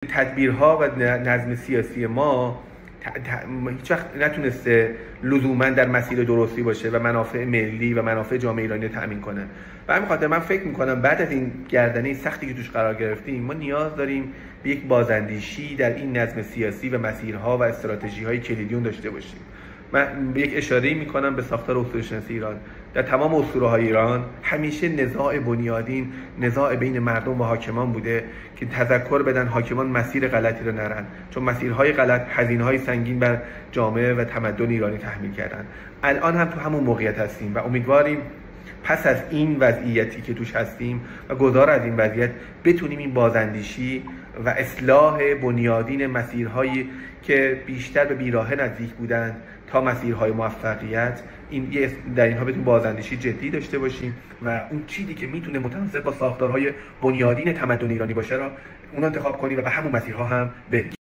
تدبیرها و نظم سیاسی ما هیچ وقت نتونسته لزوما در مسیر درستی باشه و منافع ملی و منافع جامعه ایرانی رو تأمین کنه. و همین خاطر من فکر میکنم بعد از این گردنه سختی که توش قرار گرفتیم ما نیاز داریم به یک بازاندیشی در این نظم سیاسی و مسیرها و استراتژی‌های کلیدی داشته باشیم. من یک اشاره‌ای میکنم به ساختار اسطوره‌شناسی ایران. در تمام اسطوره‌های ایران همیشه نزاع بنیادین، نزاع بین مردم و حاکمان بوده که تذکر بدن حاکمان مسیر غلطی رو نرن، چون مسیرهای غلط هزینه‌های سنگین بر جامعه و تمدن ایرانی تحمیل کردن. الان هم تو همون موقعیت هستیم و امیدواریم پس از این وضعیتی که توش هستیم و گذار از این وضعیت بتونیم این بازاندیشی و اصلاح بنیادین مسیرهایی که بیشتر به بیراهه نزدیک بودند تا مسیرهای موفقیت در اینها بتونیم بازاندیشی جدی داشته باشیم و اون چیزی که میتونه متناسب با ساختارهای بنیادین تمدن ایرانی باشه را اون انتخاب کنیم و به همون مسیرها هم بریم.